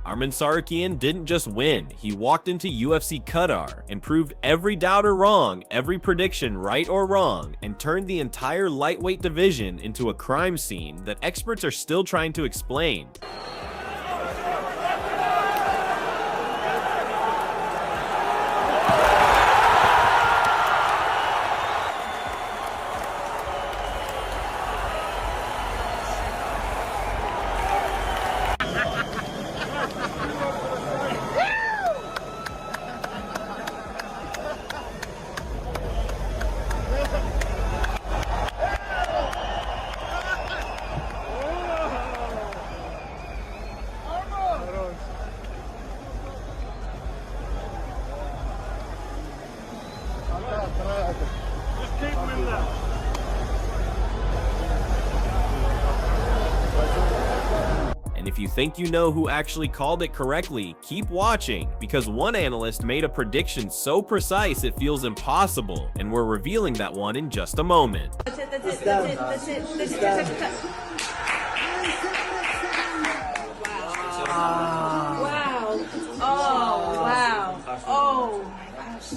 Arman Tsarukyan didn't just win, he walked into UFC Qatar and proved every doubter wrong, every prediction right or wrong, and turned the entire lightweight division into a crime scene that experts are still trying to explain. And if you think you know who actually called it correctly, keep watching, because one analyst made a prediction so precise it feels impossible, and we're revealing that one in just a moment. That's it, that's it, that's it, that's it, that's it, that's it. Wow. Wow. Oh, wow. Oh, my gosh.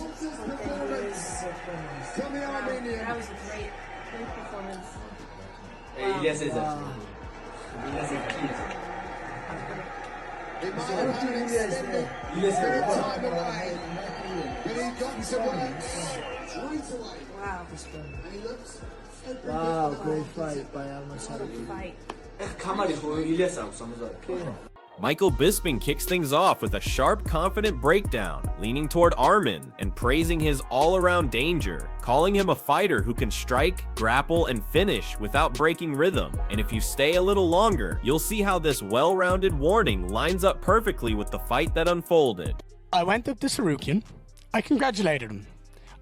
That was a great performance. Ilia says that. Ilia says Wow, great fight by Arman Tsarukyan. Michael Bisping kicks things off with a sharp, confident breakdown, leaning toward Arman and praising his all-around danger, calling him a fighter who can strike, grapple, and finish without breaking rhythm. And if you stay a little longer, you'll see how this well-rounded warning lines up perfectly with the fight that unfolded. I went up to Tsarukyan. I congratulated him.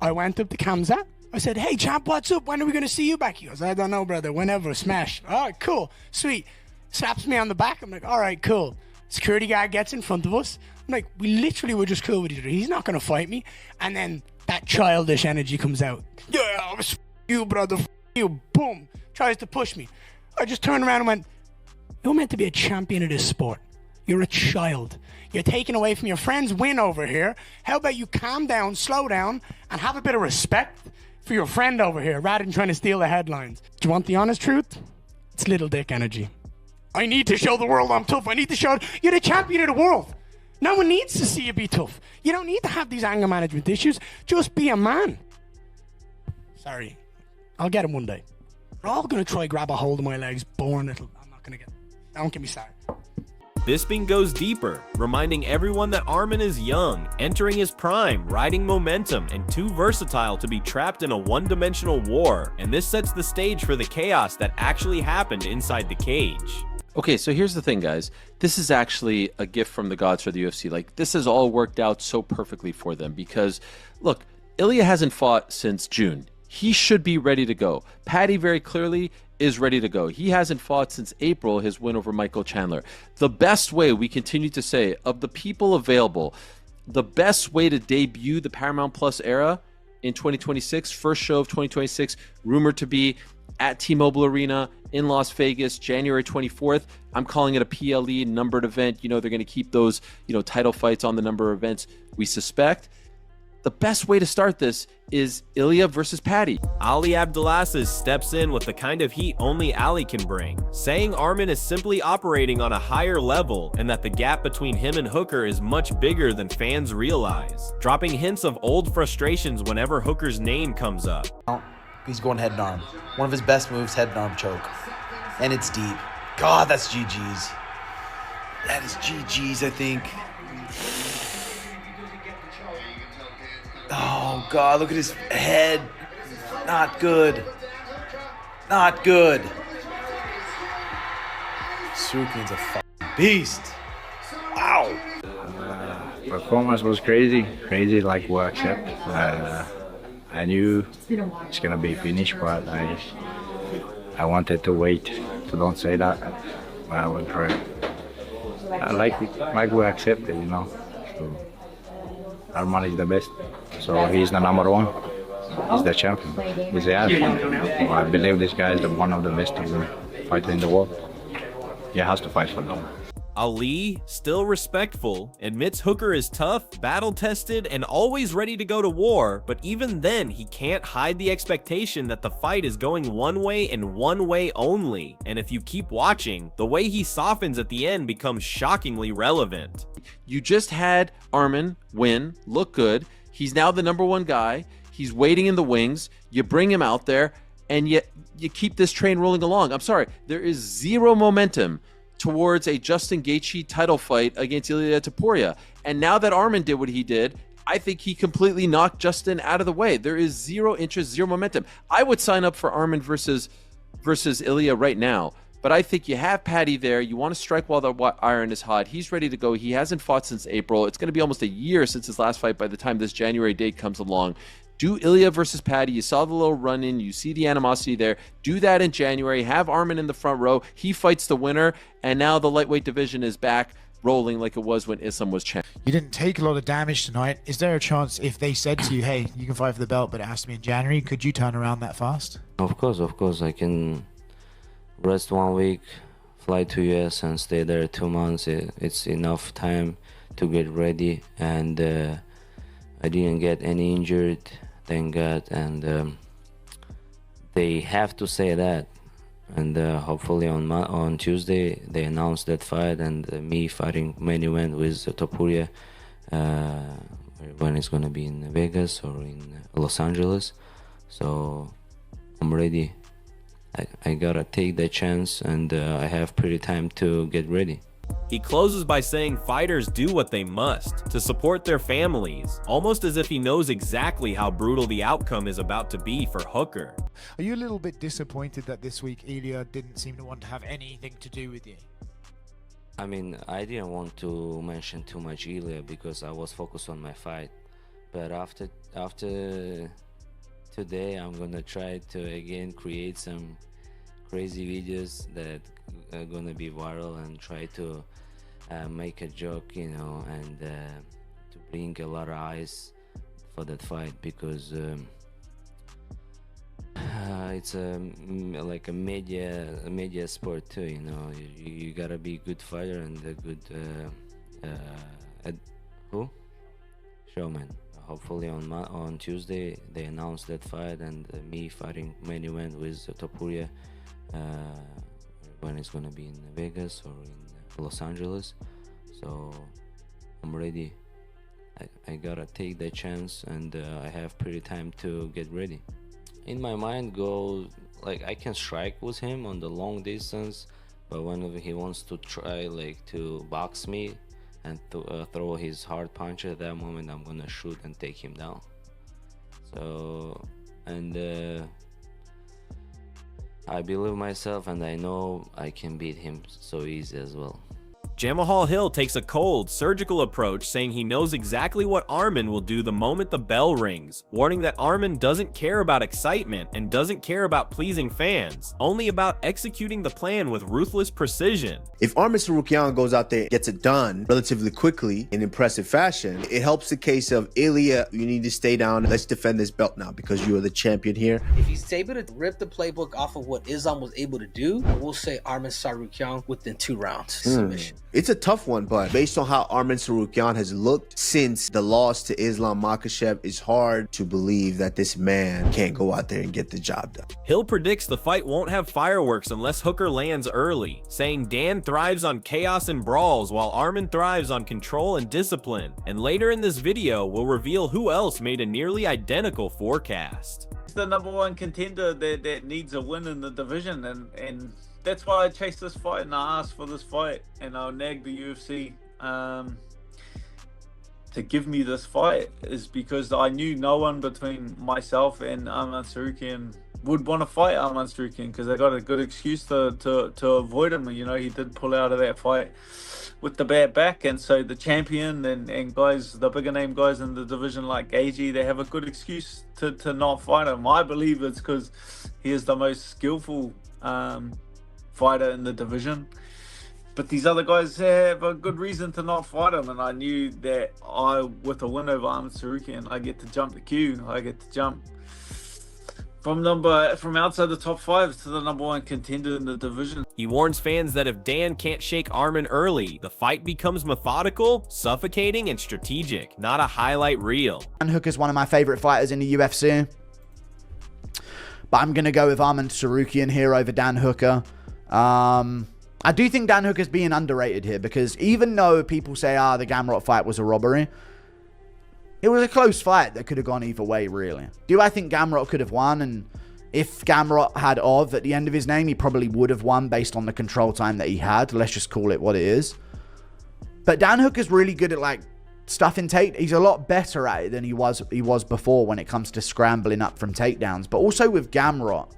I went up to Kamza. I said, "Hey, champ, what's up? When are we going to see you back?" He goes, "I don't know, brother. Whenever. Smash." All right, cool. Sweet. Slaps me on the back. I'm like, all right, cool. Security guy gets in front of us. I'm like, we literally were just cool with each other. He's not going to fight me. And then that childish energy comes out. Yeah, f you, brother. F you. Boom. Tries to push me. I just turned around and went, you're meant to be a champion of this sport. You're a child. You're taken away from your friend's win over here. How about you calm down, slow down, and have a bit of respect for your friend over here rather than trying to steal the headlines. Do you want the honest truth? It's little dick energy. I need to show the world I'm tough. I need to show you're the champion of the world. No one needs to see you be tough. You don't need to have these anger management issues. Just be a man. Sorry. I'll get him one day. We're all going to try grab a hold of my legs. Born little. I'm not going to get. Don't get me started. Bisping goes deeper, reminding everyone that Arman is young, entering his prime, riding momentum, and too versatile to be trapped in a one-dimensional war, and this sets the stage for the chaos that actually happened inside the cage. Okay, so here's the thing, guys. This is actually a gift from the gods for the UFC. Like, this has all worked out so perfectly for them because, look, Ilia hasn't fought since June. He should be ready to go. Paddy very clearly is ready to go. He hasn't fought since April, his win over Michael Chandler. The best way, we continue to say, of the people available, the best way to debut the Paramount Plus era in 2026, first show of 2026, rumored to be at T-Mobile Arena in Las Vegas, January 24th. I'm calling it a PLE numbered event. You know, they're going to keep those, title fights on the number of events we suspect. The best way to start this is Ilia versus Paddy. Ali Abdelaziz steps in with the kind of heat only Ali can bring, saying Arman is simply operating on a higher level and that the gap between him and Hooker is much bigger than fans realize, dropping hints of old frustrations whenever Hooker's name comes up. He's going head and arm. One of his best moves, head and arm choke. And it's deep. God, that's GG's. That is GG's, I think. Oh, God, look at his head. Not good. Not good. Tsarukyan's a fucking beast. Wow. Performance was crazy like what I accept. I knew it's gonna be finished, but I wanted to wait, so don't say that. I went for it. I like we accepted, So Arman is the best, so he's the number one. He's the champion. He's the alpha. I believe this guy is one of the best of the fighters in the world. He has to fight for them. Ali, still respectful, admits Hooker is tough, battle-tested, and always ready to go to war, but even then, he can't hide the expectation that the fight is going one way and one way only. And if you keep watching, the way he softens at the end becomes shockingly relevant. You just had Arman win, look good. He's now the #1 guy. He's waiting in the wings. You bring him out there, and yet you keep this train rolling along. I'm sorry, there is zero momentum towards a Justin Gaethje title fight against Ilia Topuria. And now that Arman did what he did, I think he completely knocked Justin out of the way. There is zero interest, zero momentum. I would sign up for Arman versus Ilia right now. But I think you have Paddy there. You want to strike while the iron is hot. He's ready to go. He hasn't fought since April. It's going to be almost a year since his last fight by the time this January date comes along. Do Ilia versus Paddy. You saw the little run-in. You see the animosity there. Do that in January. Have Arman in the front row. He fights the winner. And now the lightweight division is back rolling like it was when Islam was champ. You didn't take a lot of damage tonight. Is there a chance if they said to you, hey, you can fight for the belt, but it has to be in January, could you turn around that fast? Of course. I can rest 1 week, fly to US and stay there 2 months. It's enough time to get ready. And I didn't get any injured, thank God. And they have to say that. And hopefully on Tuesday they announced that fight, and me fighting main event with Topuria when it's gonna be in Vegas or in Los Angeles. So I'm ready. I gotta take that chance, and I have pretty time to get ready. He closes by saying fighters do what they must to support their families, almost as if he knows exactly how brutal the outcome is about to be for Hooker. Are you a little bit disappointed that this week Ilia didn't seem to want to have anything to do with you? I mean, I didn't want to mention too much Ilia because I was focused on my fight. But after today, I'm gonna try to again create some crazy videos that are gonna be viral and try to make a joke, you know, and to bring a lot of eyes for that fight, because it's like a media sport too, you know. You gotta be a good fighter and a good showman. Hopefully on Tuesday they announced that fight, and me fighting main event with Topuria when it's gonna be in Vegas or in Los Angeles. So I'm ready. I gotta take that chance, and I have pretty time to get ready. In my mind goes like I can strike with him on the long distance, but whenever he wants to try like to box me and throw his hard punch, at that moment I'm gonna shoot and take him down. So, and I believe myself, and I know I can beat him so easy as well. Jamahal Hill takes a cold, surgical approach, saying he knows exactly what Arman will do the moment the bell rings, warning that Arman doesn't care about excitement and doesn't care about pleasing fans, only about executing the plan with ruthless precision. If Arman Tsarukyan goes out there and gets it done relatively quickly in impressive fashion, it helps the case of Ilia, you need to stay down, let's defend this belt now because you are the champion here. If he's able to rip the playbook off of what Islam was able to do, we'll say Arman Tsarukyan within 2 rounds submission. It's a tough one, but based on how Arman Tsarukyan has looked since the loss to Islam Makhachev, it's hard to believe that this man can't go out there and get the job done. Hill predicts the fight won't have fireworks unless Hooker lands early, saying Dan thrives on chaos and brawls while Arman thrives on control and discipline. And later in this video, we'll reveal who else made a nearly identical forecast. It's the #1 contender that needs a win in the division, and that's why I chased this fight and I asked for this fight, and I nagged the UFC to give me this fight, is because I knew no one between myself and Arman Tsarukyan would want to fight Arman Tsarukyan, because they got a good excuse to avoid him. You know, he did pull out of that fight with the bad back, and so the champion and guys, the bigger name guys in the division like Gaethje, they have a good excuse to not fight him. I believe it's because he is the most skillful fighter in the division, but these other guys have a good reason to not fight him, and I knew that with a win over Arman Tsarukyan, I get to jump the queue. I get to jump from outside the top 5 to the #1 contender in the division. He warns fans that if Dan can't shake Arman early, the fight becomes methodical, suffocating, and strategic, not a highlight reel. Dan Hooker's one of my favorite fighters in the UFC. But I'm going to go with Arman Tsarukyan here over Dan Hooker. I do think Dan Hooker's being underrated here because even though people say, the Gamrot fight was a robbery, it was a close fight that could have gone either way, really. Do I think Gamrot could have won? And if Gamrot had Ov at the end of his name, he probably would have won based on the control time that he had. Let's just call it what it is. But Dan Hooker's really good at, like, stuffing he's a lot better at it than he was before when it comes to scrambling up from takedowns. But also with Gamrot,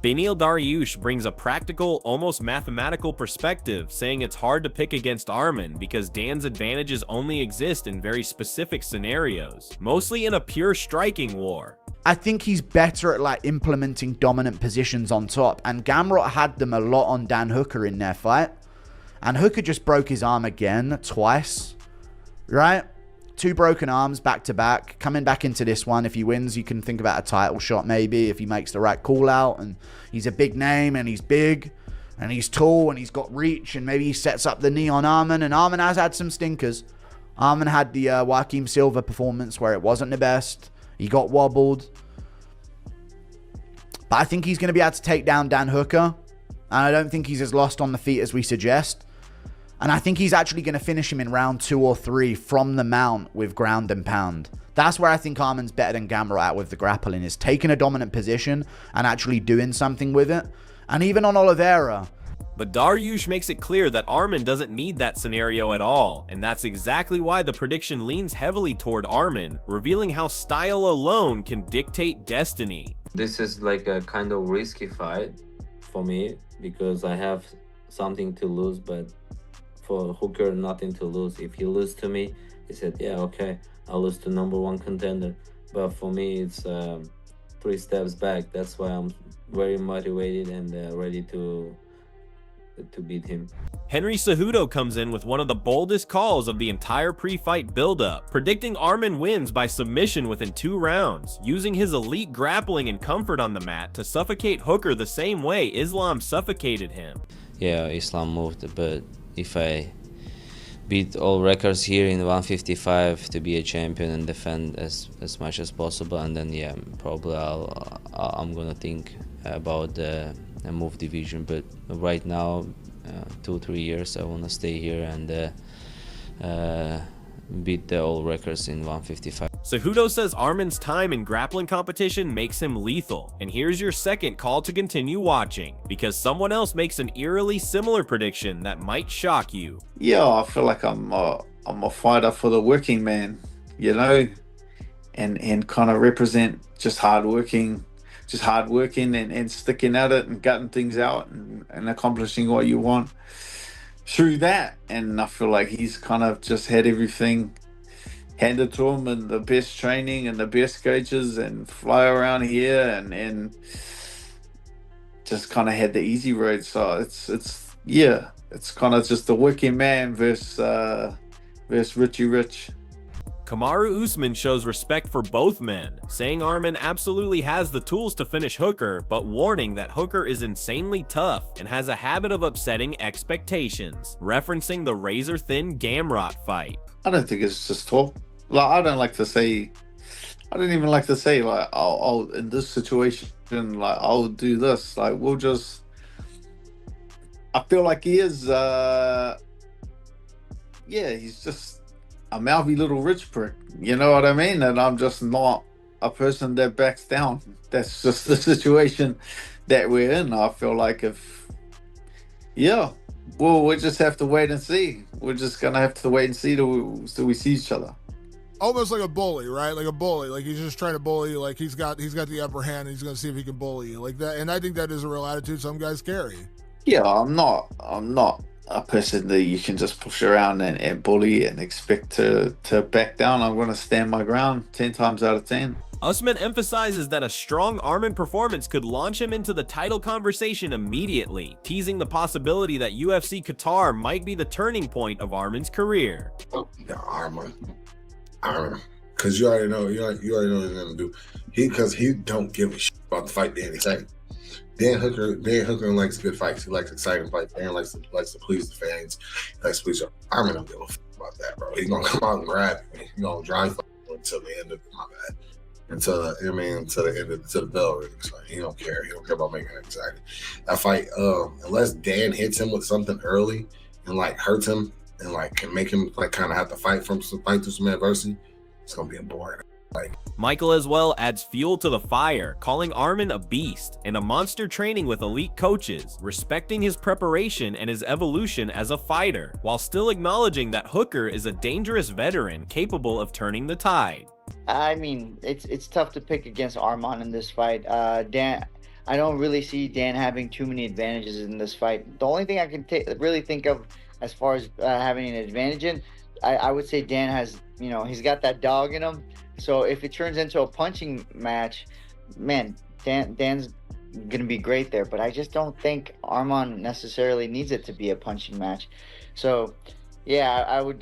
Beneil Dariush brings a practical, almost mathematical perspective, saying it's hard to pick against Arman because Dan's advantages only exist in very specific scenarios, mostly in a pure striking war. I think he's better at, like, implementing dominant positions on top, and Gamrot had them a lot on Dan Hooker in their fight, and Hooker just broke his arm again twice, right? 2 broken arms back to back. Coming back into this one, if he wins, you can think about a title shot maybe if he makes the right call out, and he's a big name and he's big and he's tall and he's got reach, and maybe he sets up the knee on Arman, and Arman has had some stinkers. Arman had the Joaquim Silva performance where it wasn't the best. He got wobbled. But I think he's going to be able to take down Dan Hooker, and I don't think he's as lost on the feet as we suggest. And I think he's actually going to finish him in round 2 or 3 from the mount with ground and pound. That's where I think Arman's better than Gamrot at with the grappling, is taking a dominant position and actually doing something with it. And even on Oliveira. But Dariush makes it clear that Arman doesn't need that scenario at all, and that's exactly why the prediction leans heavily toward Arman, revealing how style alone can dictate destiny. This is like a kind of risky fight for me because I have something to lose, but for Hooker, nothing to lose. If he loses to me, he said, yeah, okay, I'll lose to #1 contender. But for me, it's 3 steps back. That's why I'm very motivated and ready to beat him. Henry Cejudo comes in with one of the boldest calls of the entire pre-fight build-up, predicting Arman wins by submission within 2 rounds, using his elite grappling and comfort on the mat to suffocate Hooker the same way Islam suffocated him. Yeah, Islam moved, but if I beat all records here in 155 to be a champion and defend as much as possible, and then yeah, probably I'm gonna think about the move division. But right now, 2-3 years, I wanna stay here and beat the all records in 155. Cejudo says Arman's time in grappling competition makes him lethal, and here's your second call to continue watching, because someone else makes an eerily similar prediction that might shock you. Yeah, I feel like I'm a fighter for the working man, you know, and kind of represent just hardworking and sticking at it and gutting things out and accomplishing what you want through that. And I feel like he's kind of just had everything handed to him and the best training and the best coaches and fly around here and just kind of had the easy road. So it's kind of just the working man versus Richie Rich. Kamaru Usman shows respect for both men, saying Arman absolutely has the tools to finish Hooker, but warning that Hooker is insanely tough and has a habit of upsetting expectations, referencing the razor-thin Gamrot fight. I don't think it's just talk. Like, I don't even like to say, like, I'll in this situation, like, I'll do this. Like, we'll just, I feel like he is, he's just a mouthy little rich prick, you know what I mean? And I'm just not a person that backs down. That's just the situation that we're in. I feel like we'll just have to wait and see. We're just gonna have to wait and see till we see each other. Almost like a bully, right? Like a bully. Like he's just trying to bully you. Like he's got the upper hand and he's gonna see if he can bully you like that. And I think that is a real attitude some guys carry. Yeah, I'm not a person that you can just push around and bully and expect to back down. I'm going to stand my ground 10 times out of 10. Usman emphasizes that a strong Arman performance could launch him into the title conversation immediately, teasing the possibility that UFC Qatar might be the turning point of Arman's career. Oh, yeah, Arman, because you already know what he's going to do. Because he don't give a shit. about the fight Dan exciting. Dan Hooker likes good fights. He likes exciting fights. Dan likes to please the fans. He likes to please Arman don't give a fuck about that, bro. He's gonna come out and grab you. He's gonna drive until the end of my bad. Until the end of the bell rings. Like, he don't care. He don't care about making it exciting. That fight, unless Dan hits him with something early and like hurts him and like can make him like kind of have to fight through some adversity, it's gonna be a boring. Like, Michael as well adds fuel to the fire, calling Arman a beast and a monster training with elite coaches, respecting his preparation and his evolution as a fighter, while still acknowledging that Hooker is a dangerous veteran capable of turning the tide. I mean, it's tough to pick against Arman in this fight. Dan, I don't really see Dan having too many advantages in this fight. The only thing I can really think of as far as having an advantage in, I would say Dan has, he's got that dog in him. So if it turns into a punching match, man, Dan's gonna be great there. But I just don't think Arman necessarily needs it to be a punching match. So yeah, I would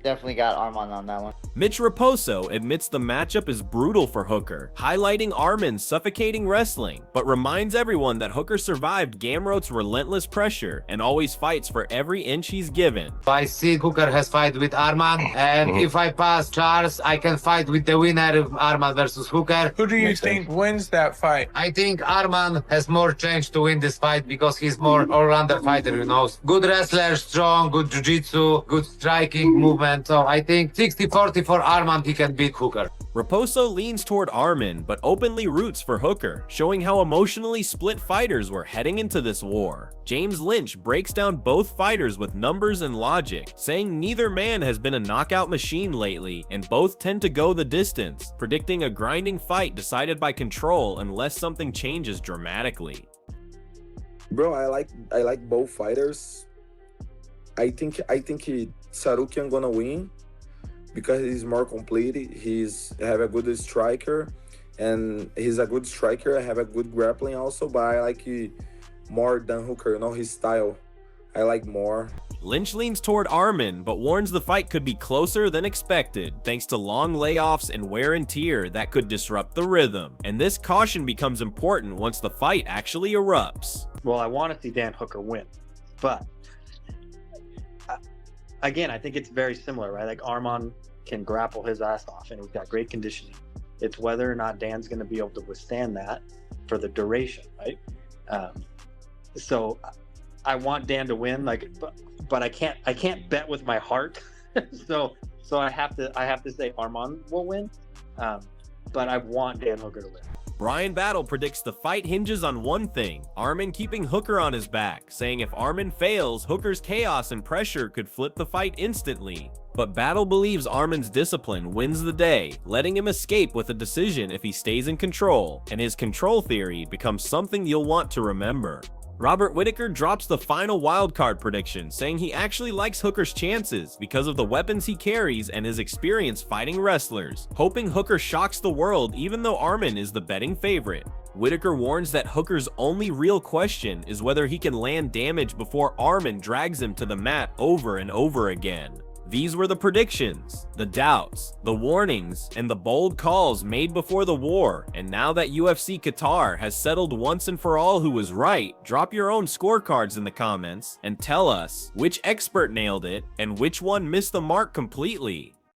definitely got Arman on that one. Mitch Raposo admits the matchup is brutal for Hooker, highlighting Arman's suffocating wrestling, but reminds everyone that Hooker survived Gamrot's relentless pressure and always fights for every inch he's given. I see Hooker has fight with Arman, and if I pass Charles, I can fight with the winner of Arman versus Hooker. Who do you think wins that fight? I think Arman has more chance to win this fight because he's more all-rounder fighter, Good wrestler, strong, good jiu-jitsu, good striking movement. So I think 60-40 for Arman, he can beat Hooker. Raposo leans toward Arman, but openly roots for Hooker, showing how emotionally split fighters were heading into this war. James Lynch breaks down both fighters with numbers and logic, saying neither man has been a knockout machine lately, and both tend to go the distance, predicting a grinding fight decided by control unless something changes dramatically. Bro, I like both fighters. I think Tsarukyan gonna win because he's more complete. He's have a good striker, and he's a good striker. I have a good grappling also, but I like more than Hooker. His style I like more. Lynch leans toward Arman, but warns the fight could be closer than expected, thanks to long layoffs and wear and tear that could disrupt the rhythm. And this caution becomes important once the fight actually erupts. Well, I want to see Dan Hooker win, but again, I think it's very similar, right? Like Arman can grapple his ass off and he's got great conditioning. It's whether or not Dan's going to be able to withstand that for the duration, right? So I want Dan to win, but I can't bet with my heart. so I have to say Arman will win, but I want Dan Hooker to win. Brian Battle predicts the fight hinges on one thing, Arman keeping Hooker on his back, saying if Arman fails, Hooker's chaos and pressure could flip the fight instantly. But Battle believes Arman's discipline wins the day, letting him escape with a decision if he stays in control, and his control theory becomes something you'll want to remember. Robert Whittaker drops the final wildcard prediction, saying he actually likes Hooker's chances because of the weapons he carries and his experience fighting wrestlers, hoping Hooker shocks the world even though Arman is the betting favorite. Whittaker warns that Hooker's only real question is whether he can land damage before Arman drags him to the mat over and over again. These were the predictions, the doubts, the warnings, and the bold calls made before the war, and now that UFC Qatar has settled once and for all who was right, drop your own scorecards in the comments and tell us which expert nailed it and which one missed the mark completely.